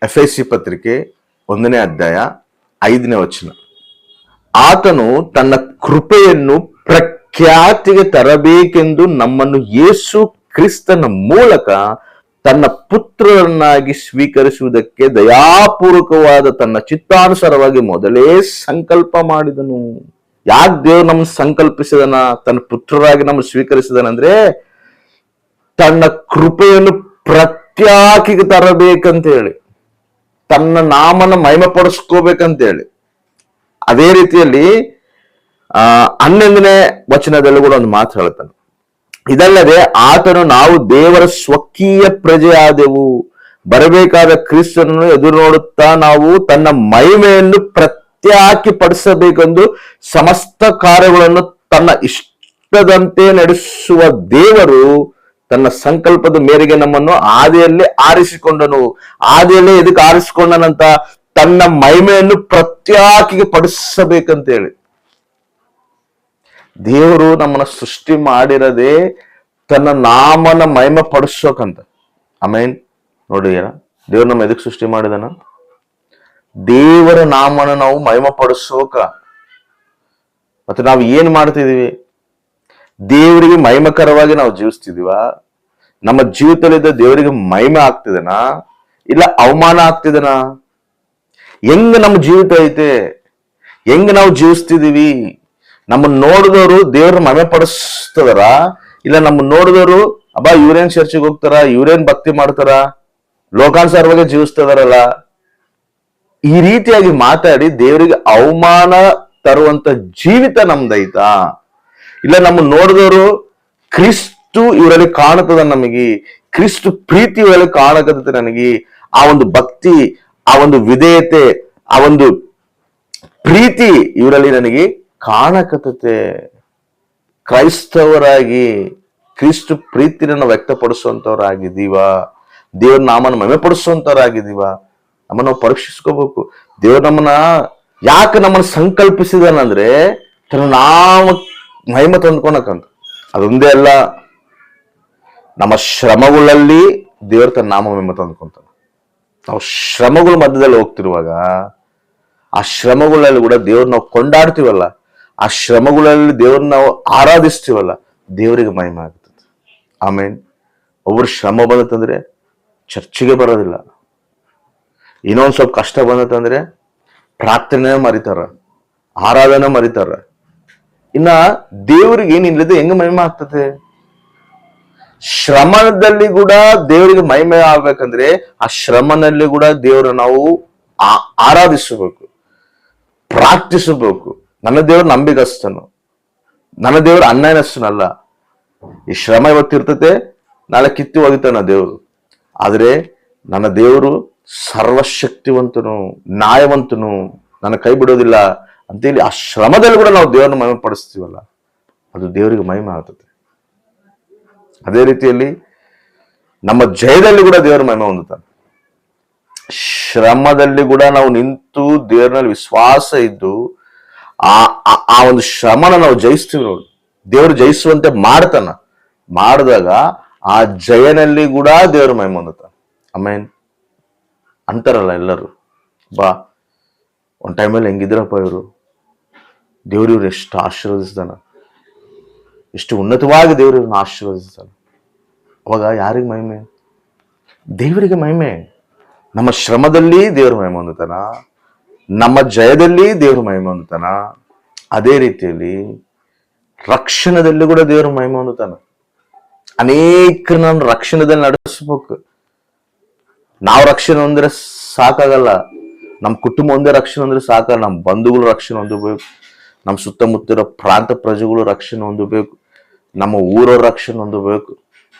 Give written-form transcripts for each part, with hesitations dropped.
ಎಫೆಸಿ ಪತ್ರಿಕೆ 1ನೇ ಅಧ್ಯಾಯ 5ನೇ ವಚನ. ಆತನು ತನ್ನ ಕೃಪೆಯನ್ನು ಪ್ರಖ್ಯಾತಿಗೆ ತರಬೇಕೆಂದು ನಮ್ಮನ್ನು ಯೇಸು ಕ್ರಿಸ್ತನ ಮೂಲಕ ತನ್ನ ಪುತ್ರರನ್ನಾಗಿ ಸ್ವೀಕರಿಸುವುದಕ್ಕೆ ದಯಾಪೂರ್ವಕವಾದ ತನ್ನ ಚಿತ್ತಾನುಸಾರವಾಗಿ ಮೊದಲೇ ಸಂಕಲ್ಪ ಮಾಡಿದನು. ಯಾಕೆ ದೇವ್ರು ನಮ್ಮನ್ನು ಸಂಕಲ್ಪಿಸಿದನ, ತನ್ನ ಪುತ್ರರಾಗಿ ನಮ್ಮನ್ನು ಸ್ವೀಕರಿಸಿದನಂದ್ರೆ ತನ್ನ ಕೃಪೆಯನ್ನು ಪ್ರಖ್ಯಾತಿಗೆ ತರಬೇಕಂತ ಹೇಳಿ, ತನ್ನ ನಾಮನ ಮಹಿಮೆ ಪಡಿಸ್ಕೋಬೇಕಂತ ಹೇಳಿ. ಅದೇ ರೀತಿಯಲ್ಲಿ 11ನೇ ವಚನದಲ್ಲೂ ಕೂಡ ಒಂದು ಮಾತು ಹೇಳ್ತಾನೆ, ಇದಲ್ಲದೆ ಆತನು ನಾವು ದೇವರ ಸ್ವಕೀಯ ಪ್ರಜೆಯಾದೆವು, ಬರಬೇಕಾದ ಕ್ರಿಸ್ತನನ್ನು ಎದುರು ನೋಡುತ್ತಾ ನಾವು ತನ್ನ ಮಹಿಮೆಯನ್ನು ಪ್ರತ್ಯಾಕಿ ಪಡಿಸಬೇಕೆಂದು ಸಮಸ್ತ ಕಾರ್ಯಗಳನ್ನು ತನ್ನ ಇಷ್ಟದಂತೆ ನಡೆಸುವ ದೇವರು ತನ್ನ ಸಂಕಲ್ಪದ ಮೇರೆಗೆ ನಮ್ಮನ್ನು ಆದಿಯಲ್ಲೇ ಆರಿಸಿಕೊಂಡನು. ಆದಿಯಲ್ಲೇ ಎದಕ್ಕೆ ಆರಿಸಿಕೊಂಡನಂತ? ತನ್ನ ಮಹಿಮೆಯನ್ನು ಪ್ರತ್ಯಾಕಿಗೆ ಪಡಿಸಬೇಕಂತ ಹೇಳಿ. ದೇವರು ನಮ್ಮನ್ನ ಸೃಷ್ಟಿ ಮಾಡಿರದೆ ತನ್ನ ನಾಮನ ಮಹಿಮೆ ಪಡಿಸೋಕಂತ. ಆಮೇನ್. ನೋಡಿ, ದೇವ್ರು ನಮ್ಮ ಎದಕ್ಕೆ ಸೃಷ್ಟಿ ಮಾಡಿದನ? ದೇವರ ನಾಮನ ನಾವು ಮಹಿಮೆ ಪಡಿಸೋಕ. ಮತ್ತೆ ನಾವು ಏನ್ ಮಾಡ್ತಿದೀವಿ? ದೇವರಿಗೆ ಮಹಿಮಕರವಾಗಿ ನಾವು ಜೀವಿಸ್ತಿದೀವ? ನಮ್ಮ ಜೀವಿತದಲ್ಲಿದ್ದ ದೇವರಿಗೆ ಮಹಿಮೆ ಆಗ್ತಿದನ, ಇಲ್ಲ ಅವಮಾನ ಆಗ್ತಿದನ? ಹೆಂಗ ನಮ್ಮ ಜೀವಿತ ಐತೆ, ಹೆಂಗ ನಾವು ಜೀವಿಸ್ತಿದೀವಿ? ನಮ್ಮನ್ನ ನೋಡಿದವರು ದೇವ್ರ ಮಹಿಮೆ ಪಡಿಸ್ತದಾರ, ಇಲ್ಲ ನಮ್ಮನ್ನ ನೋಡಿದವರು ಅಬ್ಬಾ ಇವ್ರೇನ್ ಚರ್ಚಿಗೆ ಹೋಗ್ತಾರ, ಇವ್ರೇನ್ ಭಕ್ತಿ ಮಾಡ್ತಾರ, ಲೋಕಾನುಸಾರವಾಗಿ ಜೀವಿಸ್ತದಾರಲ್ಲ, ಈ ರೀತಿಯಾಗಿ ಮಾತಾಡಿ ದೇವರಿಗೆ ಅವಮಾನ ತರುವಂತ ಜೀವಿತ ನಮ್ದೈತಾ? ಇಲ್ಲ ನಮ್ಮನ್ನ ನೋಡಿದವರು ಕ್ರಿಸ್ತು ಇವರಲ್ಲಿ ಕಾಣುತ್ತದ, ನಮಗೆ ಕ್ರಿಸ್ತು ಪ್ರೀತಿ ಇವರಲ್ಲಿ ಕಾಣಕತ್ತೆ, ನನಗೆ ಆ ಒಂದು ಭಕ್ತಿ, ಆ ಒಂದು ವಿಧೇಯತೆ, ಆ ಒಂದು ಪ್ರೀತಿ ಇವರಲ್ಲಿ ನನಗೆ ಕಾಣಕತ್ತೆ. ಕ್ರೈಸ್ತವರಾಗಿ ಕ್ರಿಸ್ತು ಪ್ರೀತಿನ ವ್ಯಕ್ತಪಡಿಸುವಂತವರಾಗಿದ್ದೀವ? ದೇವ್ರ ನಾಮನ ಮಹಿಮೆ ಪಡಿಸುವಂತವರಾಗಿದ್ದೀವ? ನಮ್ಮನ್ನ ನಾವು ಪರೀಕ್ಷಿಸ್ಕೋಬೇಕು. ದೇವ್ರ ನಮ್ಮನ್ನ ಯಾಕೆ ನಮ್ಮನ್ನ ಸಂಕಲ್ಪಿಸಿದನಂದ್ರೆ ತನ್ನ ನಾಮ ಮಹಿಮೆ ತಂದ್ಕೊಳಕಂತ. ಅದೊಂದೇ ಅಲ್ಲ, ನಮ್ಮ ಶ್ರಮಗಳಲ್ಲಿ ದೇವ್ರ ತನ್ನ ನಾಮ ಮಹಿಮೆ ತಂದ್ಕೊಂತಾನ. ನಾವು ಶ್ರಮಗಳ ಮಧ್ಯದಲ್ಲಿ ಹೋಗ್ತಿರುವಾಗ ಆ ಶ್ರಮಗಳಲ್ಲಿ ಕೂಡ ದೇವ್ರ ನಾವು ಕೊಂಡಾಡ್ತೀವಲ್ಲ, ಆ ಶ್ರಮಗಳಲ್ಲಿ ದೇವ್ರನ್ನ ನಾವು ಆರಾಧಿಸ್ತೀವಲ್ಲ, ದೇವರಿಗೆ ಮಹಿಮೆ ಆಗ್ತದೆ. ಆಮೇನ್. ಒಬ್ಬರು ಶ್ರಮ ಬಂದತಂದ್ರೆ ಚರ್ಚಿಗೆ ಬರೋದಿಲ್ಲ, ಇನ್ನೊಂದ್ ಸ್ವಲ್ಪ ಕಷ್ಟ ಬಂದತಂದ್ರೆ ಪ್ರಾರ್ಥನೆ ಮರಿತಾರ, ಆರಾಧನೆ ಮರಿತಾರ. ಇನ್ನ ದೇವ್ರಿಗೆ ಏನಿಲ್ಲದೆ ಹೆಂಗ ಮಹಿಮೆ ಆಗ್ತದೆ? ಶ್ರಮದಲ್ಲಿ ಕೂಡ ದೇವರಿಗೆ ಮಹಿಮೆ ಆಗ್ಬೇಕಂದ್ರೆ ಆ ಶ್ರಮನಲ್ಲಿ ಕೂಡ ದೇವರ ನಾವು ಆರಾಧಿಸಬೇಕು, ಪ್ರಾರ್ಥಿಸಬೇಕು. ನನ್ನ ದೇವರು ನಂಬಿಗಸ್ತನು, ನನ್ನ ದೇವರು ಅನ್ಯಾಯನಸ್ತನಲ್ಲ. ಈ ಶ್ರಮ ಇವತ್ತಿರ್ತತೆ, ನಾಳೆ ಕಿತ್ತು ಹೋಗಿತಾನ ದೇವರು. ಆದ್ರೆ ನನ್ನ ದೇವರು ಸರ್ವಶಕ್ತಿವಂತನು, ನ್ಯಾಯವಂತನು, ನನ್ನ ಕೈ ಬಿಡೋದಿಲ್ಲ ಅಂತೇಳಿ ಆ ಶ್ರಮದಲ್ಲಿ ಕೂಡ ನಾವು ದೇವರನ್ನ ಮಹಿಮೆ ಪಡಿಸ್ತೀವಲ್ಲ, ಅದು ದೇವರಿಗೆ ಮಹಿಮೆ ಆಗ್ತದೆ. ಅದೇ ರೀತಿಯಲ್ಲಿ ನಮ್ಮ ಜಯದಲ್ಲಿ ಕೂಡ ದೇವರ ಮಹಿಮೆ ಹೊಂದುತ್ತಾನೆ. ಶ್ರಮದಲ್ಲಿ ಕೂಡ ನಾವು ನಿಂತು ದೇವರಲ್ಲಿ ವಿಶ್ವಾಸ ಇದ್ದು ಆ ಒಂದು ಶ್ರಮನ ನಾವು ಜಯಿಸ್ತೀವಿ ನೋಡಿ. ದೇವರು ಜಯಿಸುವಂತೆ ಮಾಡ್ತಾನ. ಮಾಡಿದಾಗ ಆ ಜಯನಲ್ಲಿ ಕೂಡ ದೇವರ ಮಹಿಮೆ ಹೊಂದುತ್ತಾನೆ. ಆಮೇನ್. ಅಂತಾರಲ್ಲ ಎಲ್ಲರೂ, ಬಾ ಒಂದ್ ಟೈಮಲ್ಲಿ ಹೆಂಗಿದ್ರಪ್ಪ ಇವರು, ದೇವ್ರು ಇವ್ರು ಎಷ್ಟು ಆಶೀರ್ವದಿಸ್ತಾನ, ಎಷ್ಟು ಉನ್ನತವಾಗಿ ದೇವ್ರು ಇವ್ರನ್ನ ಆಶೀರ್ವದಿಸ್ತಾನ. ಅವಾಗ ಯಾರಿಗೆ ಮಹಿಮೆ? ದೇವರಿಗೆ ಮಹಿಮೆ. ನಮ್ಮ ಶ್ರಮದಲ್ಲಿ ದೇವ್ರ ಮಹಿಮೆ ಹೊಂದುತ್ತಾನ, ನಮ್ಮ ಜಯದಲ್ಲಿ ದೇವ್ರ ಮಹಿಮೆ ಹೊಂದುತ್ತಾನ. ಅದೇ ರೀತಿಯಲ್ಲಿ ರಕ್ಷಣದಲ್ಲಿ ಕೂಡ ದೇವ್ರ ಮಹಿಮೆ ಹೊಂದುತ್ತಾನ. ಅನೇಕರನ್ನ ರಕ್ಷಣದಲ್ಲಿ ನಡೆಸಬೇಕು. ನಾವು ರಕ್ಷಣೆ ಹೊಂದ್ರೆ ಸಾಕಾಗಲ್ಲ, ನಮ್ಮ ಕುಟುಂಬ ಒಂದೇ ರಕ್ಷಣೆ ಹೊಂದ್ರೆ ಸಾಕಲ್ಲ, ನಮ್ಮ ಬಂಧುಗಳು ರಕ್ಷಣೆ ಹೊಂದಬೇಕು, ನಮ್ಮ ಸುತ್ತಮುತ್ತಿರೋ ಪ್ರಾಂತ ಪ್ರಜೆಗಳು ರಕ್ಷಣೆ ಹೊಂದಬೇಕು, ನಮ್ಮ ಊರವ್ರ ರಕ್ಷಣೆ ಹೊಂದಬೇಕು.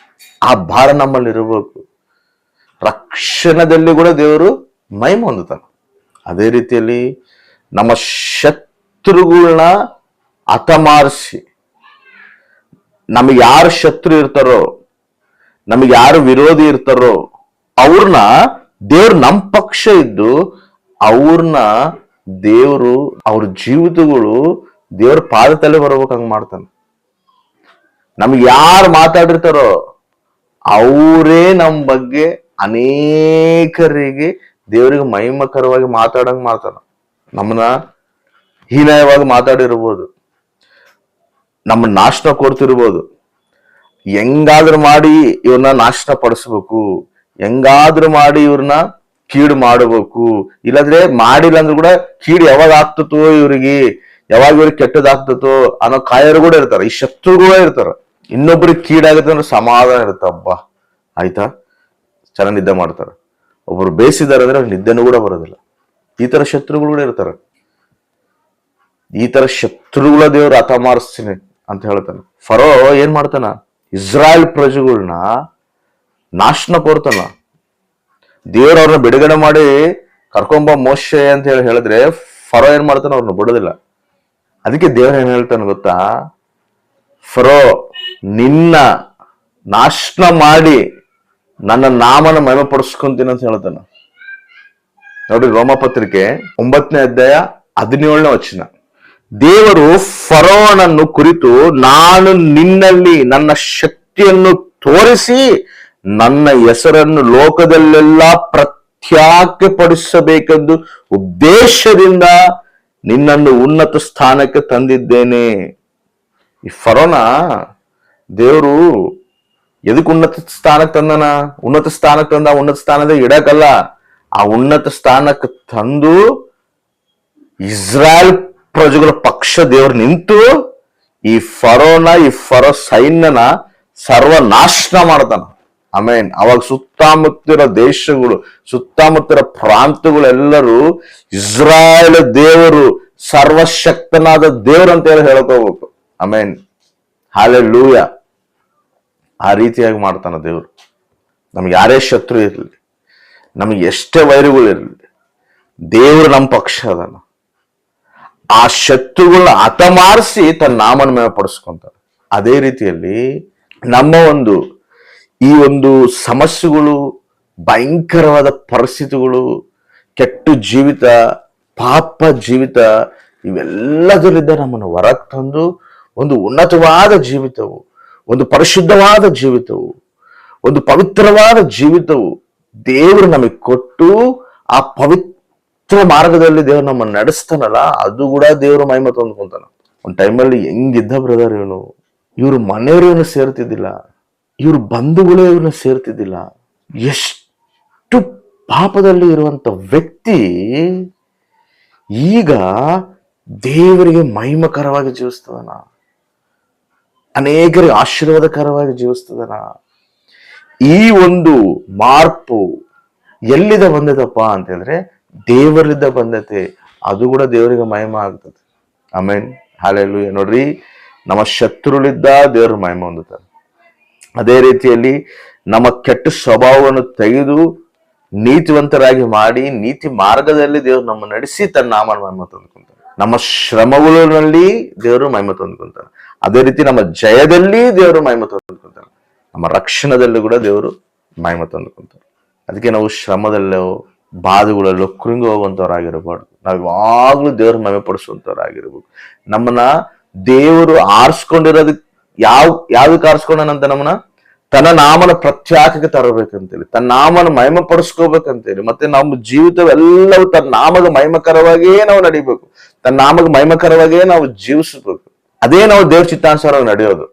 ಆ ಭಾರ ನಮ್ಮಲ್ಲಿ ಇರಬೇಕು. ರಕ್ಷಣದಲ್ಲಿ ಕೂಡ ದೇವರು ಮಹಿಮೆ ಹೊಂದುತ್ತಾನೆ. ಅದೇ ರೀತಿಯಲ್ಲಿ ನಮ್ಮ ಶತ್ರುಗಳನ್ನ ಹತಮಾರಿಸಿ, ನಮಗೆ ಯಾರು ಶತ್ರು ಇರ್ತಾರೋ, ನಮಗೆ ಯಾರು ವಿರೋಧಿ ಇರ್ತಾರೋ ಅವ್ರನ್ನ ದೇವ್ರು ನಮ್ಮ ಪಕ್ಷ ಇದ್ದು ಅವ್ರನ್ನ ದೇವರು ಅವ್ರ ಜೀವಿತಗಳು ದೇವ್ರ ಪಾದ ತಲೆ ಬರ್ಬೇಕಂಗ ಮಾಡ್ತಾನೆ. ನಮ್ಗೆ ಯಾರು ಮಾತಾಡಿರ್ತಾರೋ ಅವರೇ ನಮ್ಮ ಬಗ್ಗೆ ಅನೇಕರಿಗೆ ದೇವರಿಗೆ ಮಹಿಮಕರವಾಗಿ ಮಾತಾಡಂಗ್ ಮಾಡ್ತಾನ. ನಮ್ಮನ್ನ ಹೀನಾಯವಾಗಿ ಮಾತಾಡಿರ್ಬೋದು, ನಮ್ಮ ನಾಶನ ಕೊಡ್ತಿರ್ಬೋದು. ಹೆಂಗಾದ್ರೂ ಮಾಡಿ ಇವ್ರನ್ನ ನಾಶನ ಪಡಿಸ್ಬೇಕು, ಹೆಂಗಾದ್ರೂ ಮಾಡಿ ಇವ್ರನ್ನ ಕೀಡು ಮಾಡಬೇಕು, ಇಲ್ಲಾಂದ್ರೆ ಮಾಡಿಲ್ಲ ಅಂದ್ರೂ ಕೂಡ ಕೀಡು ಯಾವಾಗ ಆಗ್ತತೋ ಇವ್ರಿಗೆ, ಯಾವಾಗ ಇವ್ರಿಗೆ ಕೆಟ್ಟದಾಗ್ತತೋ ಅನ್ನೋ ಕಾಯರು ಕೂಡ ಇರ್ತಾರ. ಈ ಶತ್ರುಗಳೂ ಇರ್ತಾರ. ಇನ್ನೊಬ್ರಿಗೆ ಕೀಡಾಗುತ್ತೆ ಅಂದ್ರೆ ಸಮಾಧಾನ ಇರುತ್ತೆ, ಹಬ್ಬ ಆಯ್ತಾ, ಚೆನ್ನಾಗಿ ನಿದ್ದೆ ಮಾಡ್ತಾರ. ಒಬ್ರು ಬೇಯಿಸಿದಾರೆ ಅಂದ್ರೆ ನಿದ್ದೆನೂ ಕೂಡ ಬರೋದಿಲ್ಲ. ಈ ತರ ಶತ್ರುಗಳು ಕೂಡ ಇರ್ತಾರ. ಈ ತರ ಶತ್ರುಗಳ ದೇವ್ರು ಹತ ಮಾರಿಸ್ತೀನಿ ಅಂತ ಹೇಳ್ತಾನೆ. ಫರೋ ಏನ್ ಮಾಡ್ತಾನ, ಇಸ್ರಾಯೇಲ್ ಪ್ರಜೆಗಳನ್ನ ನಾಶನ ಕೊಡ್ತಾನ. ದೇವ್ರ ಅವ್ರನ್ನ ಬಿಡುಗಡೆ ಮಾಡಿ ಕರ್ಕೊಂಬ ಮೋಶೆ ಅಂತ ಹೇಳಿದ್ರೆ ಫರೋ ಏನ್ ಮಾಡ್ತಾನ, ಅವ್ರನ್ನ ಬಿಡೋದಿಲ್ಲ. ಅದಕ್ಕೆ ದೇವ್ರ ಏನ್ ಹೇಳ್ತಾನೆ ಗೊತ್ತಾ, ಫರೋ ನಿನ್ನ ನಾಶನ ಮಾಡಿ ನನ್ನ ನಾಮನ ಮಹಿಮೆ ಪಡಿಸ್ಕೊಂತೀನಿ ಅಂತ ಹೇಳ್ತಾನ. ನೋಡಿ ರೋಮಪತ್ರಿಕೆ 9ನೇ ಅಧ್ಯಾಯ 17ನೇ ವಚನ. ದೇವರು ಫರೋನನ್ನು ಕುರಿತು, ನಾನು ನಿನ್ನಲ್ಲಿ ನನ್ನ ಶಕ್ತಿಯನ್ನು ತೋರಿಸಿ ನನ್ನ ಹೆಸರನ್ನು ಲೋಕದಲ್ಲೆಲ್ಲ ಪ್ರಖ್ಯಾತಪಡಿಸಬೇಕೆಂದು ಉದ್ದೇಶದಿಂದ ನಿನ್ನನ್ನು ಉನ್ನತ ಸ್ಥಾನಕ್ಕೆ ತಂದಿದ್ದೇನೆ. ಈ ಫರೋನ ದೇವರು ಎದಕ್ಕೆ ಉನ್ನತ ಸ್ಥಾನಕ್ಕೆ ತಂದನ? ಉನ್ನತ ಸ್ಥಾನಕ್ಕೆ ತಂದ, ಉನ್ನತ ಸ್ಥಾನದಾಗ ಇಡಕಲ್ಲ, ಆ ಉನ್ನತ ಸ್ಥಾನಕ್ಕೆ ತಂದು ಇಸ್ರಾಯೇಲ್ ಪ್ರಜೆಗಳ ಪಕ್ಷ ದೇವ್ರು ನಿಂತು ಈ ಫರೋ ಸೈನ್ಯನ ಸರ್ವನಾಶನ ಮಾಡ್ತಾನ. ಆಮೇನ್. ಅವಾಗ ಸುತ್ತಮುತ್ತಿರೋ ದೇಶಗಳು, ಸುತ್ತಮುತ್ತಿರೋ ಪ್ರಾಂತಗಳೆಲ್ಲರೂ ಇಸ್ರಾಯೇಲ್ ದೇವರು ಸರ್ವಶಕ್ತನಾದ ದೇವರು ಅಂತ ಹೇಳಿ ಹೇಳ್ಕೋಬೇಕು. ಆಮೇನ್, ಹಲ್ಲೆಲೂಯಾ. ಆ ರೀತಿಯಾಗಿ ಮಾಡ್ತಾನ ದೇವರು. ನಮ್ಗೆ ಯಾರೇ ಶತ್ರು ಇರಲಿ, ನಮಗೆ ಎಷ್ಟೇ ವೈರಿಗಳಿರಲಿ, ದೇವರು ನಮ್ಮ ಪಕ್ಷ ಅದಾನ. ಆ ಶತ್ರುಗಳನ್ನ ಹತಮಾರಿಸಿ ತನ್ನ ನಾಮನ ಮೇಲೆ ಪಡಿಸ್ಕೊಂತಾರೆ. ಅದೇ ರೀತಿಯಲ್ಲಿ ನಮ್ಮ ಈ ಒಂದು ಸಮಸ್ಯೆಗಳು, ಭಯಂಕರವಾದ ಪರಿಸ್ಥಿತಿಗಳು, ಕೆಟ್ಟ ಜೀವಿತ, ಪಾಪ ಜೀವಿತ, ಇವೆಲ್ಲದರಿಂದ ನಮ್ಮನ್ನು ಹೊರಗೆ ತಂದು ಒಂದು ಉನ್ನತವಾದ ಜೀವಿತವು, ಒಂದು ಪರಿಶುದ್ಧವಾದ ಜೀವಿತವು, ಒಂದು ಪವಿತ್ರವಾದ ಜೀವಿತವು ದೇವರು ನಮಗೆ ಕೊಟ್ಟು ಆ ಪವಿತ್ರ ಮಾರ್ಗದಲ್ಲಿ ದೇವರು ನಮ್ಮನ್ನು ನಡೆಸ್ತಾನಲ್ಲ, ಅದು ಕೂಡ ದೇವರು ಮಹಿಮೆ ತಂದ್ಕೊಂತಾನ. ಒಂದು ಟೈಮಲ್ಲಿ ಹೆಂಗಿದ್ದ ಬ್ರದರ್ ಇವನು, ಇವ್ರ ಮನೆಯವರು ಇವನು ಸೇರ್ತಿದ್ದಿಲ್ಲ, ಇವ್ರ ಬಂಧುಗಳೇ ಇವ್ರನ್ನ ಸೇರ್ತಿದ್ದಿಲ್ಲ. ಎಷ್ಟು ಪಾಪದಲ್ಲಿ ಇರುವಂತ ವ್ಯಕ್ತಿ ಈಗ ದೇವರಿಗೆ ಮಹಿಮಕರವಾಗಿ ಜೀವಿಸ್ತದನ, ಅನೇಕರಿಗೆ ಆಶೀರ್ವಾದಕರವಾಗಿ ಜೀವಿಸ್ತದನ. ಈ ಒಂದು ಮಾರ್ಪು ಎಲ್ಲಿಂದ ಬಂದದಪ್ಪ ಅಂತ ಹೇಳಿದ್ರೆ ದೇವರಿಂದ ಬಂದತೆ. ಅದು ಕೂಡ ದೇವರಿಗೆ ಮಹಿಮ ಆಗ್ತದೆ. ಆಮೇನ್, ಹಲ್ಲೆಲೂಯಾ. ನೋಡ್ರಿ, ನಮ್ಮ ಶತ್ರುಲಿದ್ದ ದೇವರು ಮಹಿಮ ಹೊಂದುತ್ತಾರೆ. ಅದೇ ರೀತಿಯಲ್ಲಿ ನಮ್ಮ ಕೆಟ್ಟ ಸ್ವಭಾವವನ್ನು ತೆಗೆದು ನೀತಿವಂತರಾಗಿ ಮಾಡಿ ನೀತಿ ಮಾರ್ಗದಲ್ಲಿ ದೇವರು ನಮ್ಮ ನಡೆಸಿ ತನ್ನ ನಾಮನ ಮಹಿಮೆ ತಂದುಕೊಂತಾರೆ. ನಮ್ಮ ಶ್ರಮಗಳಲ್ಲಿ ದೇವರು ಮಹಿಮೆ ತಂದುಕೊಂತಾರೆ. ಅದೇ ರೀತಿ ನಮ್ಮ ಜಯದಲ್ಲಿ ದೇವರು ಮಹಿಮೆ ತಂದುಕೊಂತಾರೆ. ನಮ್ಮ ರಕ್ಷಣದಲ್ಲಿ ಕೂಡ ದೇವರು ಮಹಿಮೆ ತಂದುಕೊಂತಾರೆ. ಅದಕ್ಕೆ ನಾವು ಶ್ರಮದಲ್ಲೋ ಬಾಧೆಗಳಲ್ಲೋ ಕೃಂಗಿ ಹೋಗುವಂತವ್ರಾಗಿರಬಾರ್ದು. ನಾವು ಯಾವಾಗ್ಲೂ ದೇವ್ರ ಮಹಿಮೆ ಪಡಿಸುವಂತವ್ರಾಗಿರ್ಬೇಕು. ನಮ್ಮನ್ನ ದೇವರು ಆರಿಸ್ಕೊಂಡಿರೋದಕ್ಕೆ ಯಾವ್ದಕ್ಕೆ ಆರಿಸ್ಕೊಂಡನಂತ, ನಮ್ಮನ್ನ ತನ್ನ ನಾಮನ ಪ್ರತ್ಯಾಕಕ್ಕೆ ತರಬೇಕಂತೇಳಿ, ತನ್ನ ನಾಮನ ಮಹಿಮೆ ಪಡಿಸ್ಕೋಬೇಕಂತೇಳಿ, ಮತ್ತೆ ನಮ್ಮ ಜೀವಿತವೆಲ್ಲವೂ ತನ್ನ ನಾಮದ ಮಹಿಮಕರವಾಗಿಯೇ ನಾವು ನಡಿಬೇಕು, ತನ್ನ ನಾಮದ ಮಹಿಮಕರವಾಗಿಯೇ ನಾವು ಜೀವಿಸಬೇಕು. ಅದೇ ನಾವು ದೇವ್ರ ಚಿತ್ತಾನುಸಾರ ನಡೆಯೋದು.